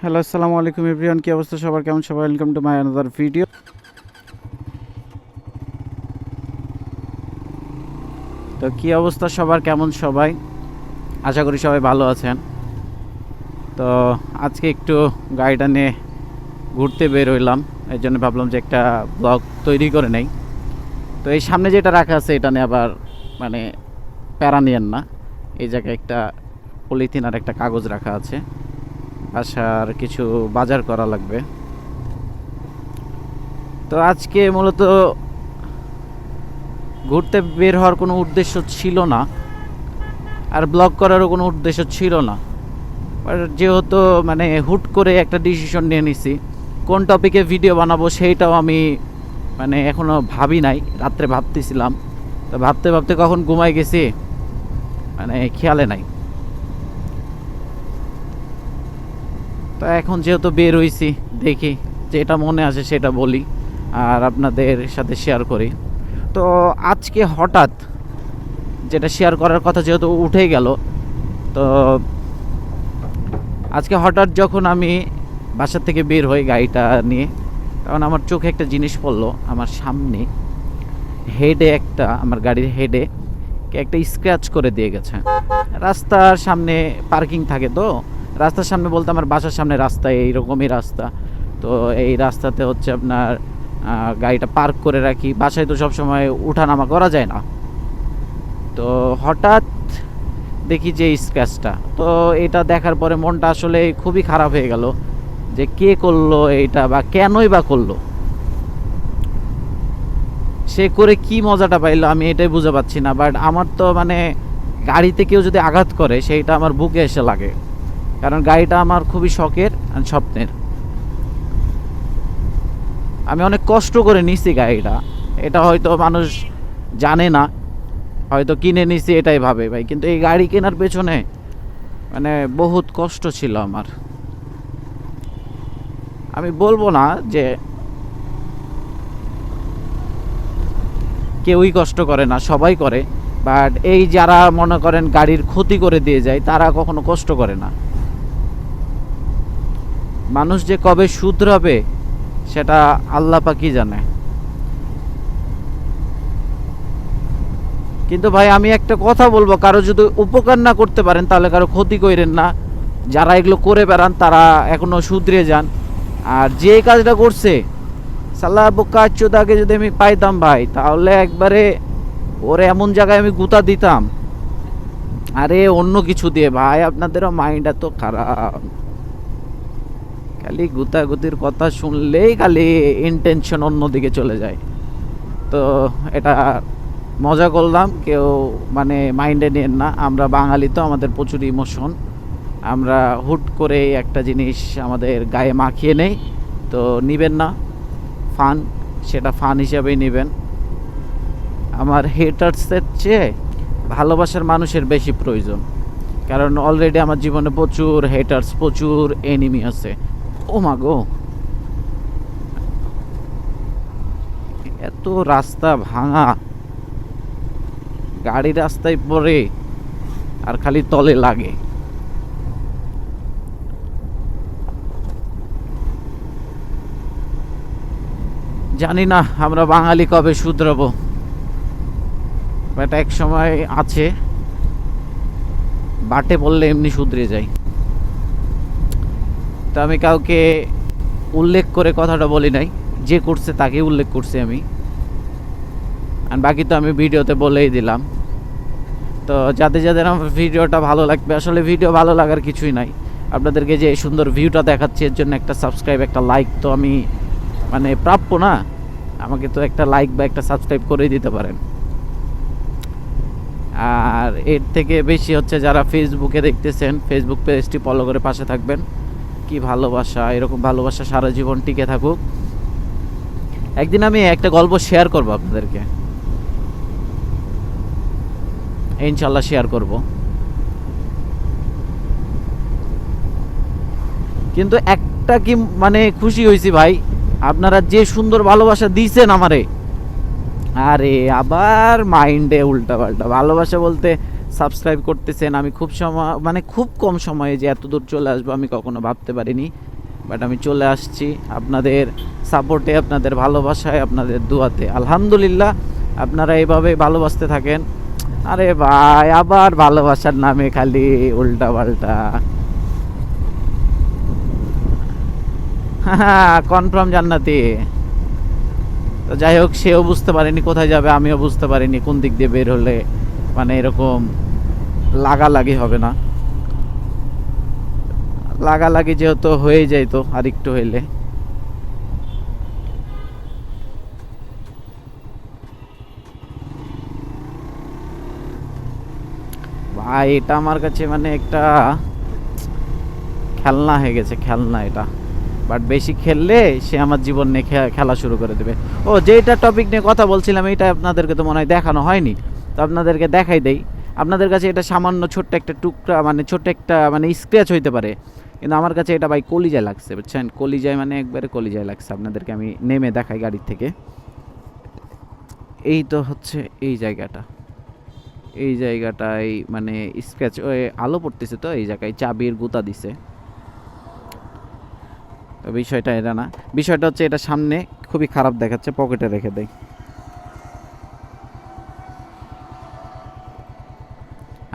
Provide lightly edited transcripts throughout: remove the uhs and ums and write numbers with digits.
Hello, আসসালামু আলাইকুম everyone. কি অবস্থা সবার, কেমন সবাই? Welcome to my another video. তো কি অবস্থা সবার, কেমন সবাই? আশা করি সবাই ভালো আছেন। তো আজকে একটু গাড়িটা নিয়ে ঘুরতে বের হইলাম, এই জন্য ভাবলাম যে একটা ব্লগ তৈরি করে নেই। তো এই সামনে যেটা রাখা আছে এটা নিয়ে আবার মানে প্যারা নিয়েন না। এই জায়গায় একটা পলিথিন আর একটা কাগজ রাখা আছে, বাসার কিছু বাজার করা লাগবে। তো আজকে মূলত ঘুরতে বের হওয়ার কোনো উদ্দেশ্য ছিল না, আর ব্লগ করারও কোনো উদ্দেশ্য ছিল না। যেহেতু মানে হুট করে একটা ডিসিশন নিয়ে নিছি কোন টপিকে ভিডিও বানাবো, সেইটাও আমি মানে এখনও ভাবি নাই। রাত্রে ভাবতেছিলাম, তো ভাবতে ভাবতে কখন ঘুমাই গেছি মানে খেয়ালে নাই। তো এখন যেহেতু বের হইছি, দেখি যেটা মনে আসে সেটা বলি আর আপনাদের সাথে শেয়ার করি। তো আজকে হঠাৎ যেটা শেয়ার করার কথা যেহেতু উঠেই গেল, তো আজকে হঠাৎ যখন আমি বাসার থেকে বের হই গাড়িটা নিয়ে, তখন আমার চোখে একটা জিনিস পড়লো। আমার সামনে হেডে একটা, আমার গাড়ির হেডে একটা স্ক্র্যাচ করে দিয়ে গেছে। রাস্তার সামনে পার্কিং থাকে, তো রাস্তার সামনে বলতে আমার বাসার সামনে রাস্তা, এইরকমই রাস্তা। তো এই রাস্তাতে হচ্ছে আপনার গাড়িটা পার্ক করে রাখি। বাসায় তো সবসময় উঠানামা করা যায় না। তো হঠাৎ দেখি যে স্ক্র্যাচটা, তো এটা দেখার পরে মনটা আসলে খুবই খারাপ হয়ে গেল যে কে করলো এইটা বা কেনই বা করলো, সে করে কি মজাটা পাইলো আমি এটাই বুঝে পাচ্ছি না। বাট আমার তো মানে গাড়িতে কেউ যদি আঘাত করে সেইটা আমার বুকে এসে লাগে, কারণ গাড়িটা আমার খুবই শখের আর স্বপ্নের। আমি অনেক কষ্ট করে নিছি গাড়িটা, এটা হয়তো মানুষ জানে না, হয়তো কিনে নিছি এটাই ভাবে ভাই, কিন্তু এই গাড়ি কেনার পেছনে মানে বহুত কষ্ট ছিল আমার। আমি বলবো না যে কেউই কষ্ট করে না, সবাই করে। বাট এই যারা মনে করেন গাড়ির ক্ষতি করে দিয়ে যায়, তারা কখনো কষ্ট করে না। মানুষ যে কবে শুধরাবে সেটা আল্লাহ পাকই জানে। কিন্তু ভাই আমি একটা কথা বলবো, কারো যদি উপকার না করতে পারেন তাহলে কারো ক্ষতি করেন না। যারা এগুলো করে বেড়ান তারা এখনো শুধরে যান। আর যে কাজটা করছে সাল্লাহ বোকা চোদাকে যদি আমি পাইতাম ভাই, তাহলে একবারে ওরে এমন জায়গায় আমি গুতা দিতাম, আরে অন্য কিছু দিয়ে। ভাই আপনাদেরও মাইন্ড এত খারাপ, খালি গুতাগুতির কথা শুনলেই খালি ইন্টেনশন অন্যদিকে চলে যায়। তো এটা মজা করলাম, কেউ মানে মাইন্ডে নেন না। আমরা বাঙালি তো, আমাদের প্রচুর ইমোশন। আমরা হুট করে একটা জিনিস আমাদের গায়ে মাখিয়ে নেই, তো নিবেন না ফান, সেটা ফান হিসাবেই নেবেন। আমার হেটার্সের চেয়ে ভালোবাসার মানুষের বেশি প্রয়োজন, কারণ অলরেডি আমার জীবনে প্রচুর হেটার্স, প্রচুর এনিমি আছে। ও মা গো, এত রাস্তা ভাঙা, গাড়ি রাস্তায় পড়ে আর খালি তলে লাগে। জানি না আমরা বাঙালি কবে শুধরাবো, বাট এক সময় আছে বাটে পড়লে এমনি শুধরে যায়। তো আমি কাউকে উল্লেখ করে কথাটা বলি নাই, যে করছে তাকে উল্লেখ করছি আমি, আর বাকি তো আমি ভিডিওতে বলেই দিলাম। তো যাদের যাদের আমার ভিডিওটা ভালো লাগবে, আসলে ভিডিও ভালো লাগার কিছুই নাই, আপনাদেরকে যে সুন্দর ভিউটা দেখাচ্ছি এর জন্য একটা সাবস্ক্রাইব, একটা লাইক তো আমি মানে প্রাপ্য না? আমাকে তো একটা লাইক বা একটা সাবস্ক্রাইব করেই দিতে পারেন। আর এর থেকে বেশি হচ্ছে যারা ফেসবুকে দেখতেছেন, ফেসবুক পেজটি ফলো করে পাশে থাকবেন। কি ভালোবাসা, এরকম ভালোবাসা সারা জীবন টিকে থাকুক। একদিন আমি একটা গল্প শেয়ার করব আপনাদেরকে, ইনশাল্লাহ শেয়ার করব। কিন্তু একটা কি মানে খুশি হয়েছি ভাই, আপনারা যে সুন্দর ভালোবাসা দিয়েছেন আমারে, আরে আবার মাইন্ডে উল্টা পাল্টা ভালোবাসা বলতে সাবস্ক্রাইব করতেছেন। আমি খুব সময় মানে খুব কম সময়ে যে এত দূর চলে আসবো আমি কখনো ভাবতে পারিনি। বাট আমি চলে আসছি আপনাদের সাপোর্টে, আপনাদের ভালোবাসায়, আপনাদের দোয়াতে। আলহামদুলিল্লাহ, আপনারা এইভাবে ভালোবাসতে থাকেন। আরে ভাই, আবার ভালোবাসার নামে খালি উল্টা পাল্টা। হ্যাঁ, কনফার্ম জান্নাতি। তো যাই হোক, সেও বুঝতে পারেনি কোথায় যাবে, আমিও বুঝতে পারিনি কোন দিক দিয়ে বের হলে মানে এরকম লাগালাগি হবে না। লাগালাগি যেহেতু হয়ে যাইতো আর একটু হইলে। ভাই, এটা আমার কাছে মানে একটা খেলনা হয়ে গেছে, খেলনা এটা। বাট বেশি খেললে সে আমার জীবন নিয়ে খেলা শুরু করে দেবে। ও, যেটা টপিক নিয়ে কথা বলছিলাম, এটা আপনাদেরকে তো মনে হয় দেখানো হয়নি, তো আপনাদেরকে দেখাই দেই। আপনাদের কাছে এটা সামান্য ছোট্ট একটা টুকরা, মানে ছোট্ট একটা মানে স্ক্র্যাচ হইতে পারে, কিন্তু আমার কাছে এটা ভাই কলিজায় লাগছে, বুঝছেন? কলিজায় মানে একবারে কলিজায় লাগছে। আপনাদেরকে আমি নেমে দেখাই গাড়ির থেকে। এই তো হচ্ছে এই জায়গাটা, এই জায়গাটায় মানে স্ক্র্যাচ, ওই আলো পড়তেছে তো, এই জায়গায় চাবির গুতা দিছে। তো বিষয়টা এটা না, বিষয়টা হচ্ছে এটা সামনে খুবই খারাপ দেখাচ্ছে, পকেটে রেখে দেয়।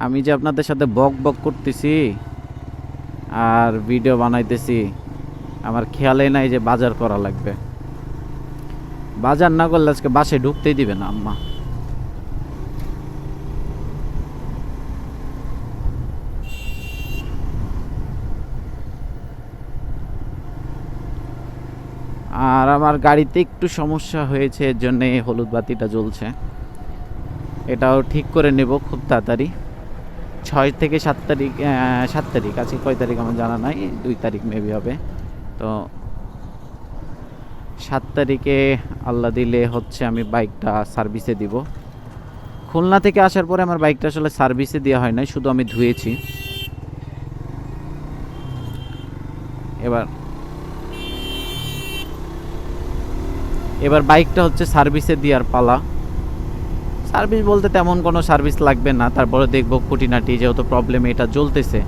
আমি যে আপনাদের সাথে বক বক করতেছি আর ভিডিও বানাইতেছি, আমার খেয়ালই নাই যে বাজার করা লাগবে। বাজার না করলে আজকে বাসায় ঢুকতেই দিবে না আম্মা। আর আমার গাড়িতে একটু সমস্যা হয়েছে, এর জন্য হলুদ বাতিটা জ্বলছে। এটাও ঠিক করে নেব খুব তাড়াতাড়ি। 6 থেকে 7 তারিখ, 7 তারিখ আছে, কয় তারিখ আমার জানা নাই, 2 তারিখ মেবি হবে। তো 7 তারিখে আল্লাহ দিলে হচ্ছে আমি বাইকটা সার্ভিসে দিব। খুলনা থেকে আসার পরে আমার বাইকটা আসলে সার্ভিসে দেওয়া হয় নাই, শুধু আমি ধুয়েছি। এবার এবার বাইকটা হচ্ছে সার্ভিসে দেওয়ার পালা। সার্ভিস বলতে তেমন কোনো সার্ভিস লাগবে না, তারপরে দেখবো খুঁটিনাটি, যেহেতু প্রবলেম এটা জ্বলতেছে,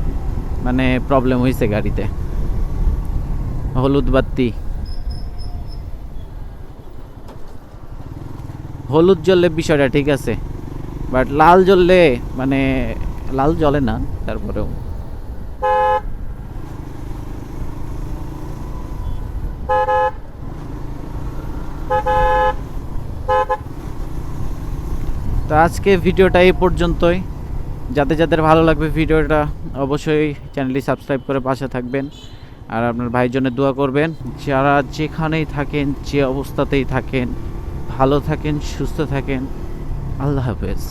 মানে প্রবলেম হয়েছে গাড়িতে। হলুদ বাতি, হলুদ জ্বললে বিষয়টা ঠিক আছে, বাট লাল জ্বললে মানে লাল জ্বলে না তারপরেও। তো আজকে ভিডিওটা এই পর্যন্তই। যাদের যাদের ভালো লাগবে ভিডিওটা, অবশ্যই চ্যানেলটি সাবস্ক্রাইব করে পাশে থাকবেন, আর আপনার ভাইয়ের জন্য দোয়া করবেন। যারা যেখানেই থাকেন, যে অবস্থাতেই থাকেন, ভালো থাকেন, সুস্থ থাকেন। আল্লাহ হাফেজ।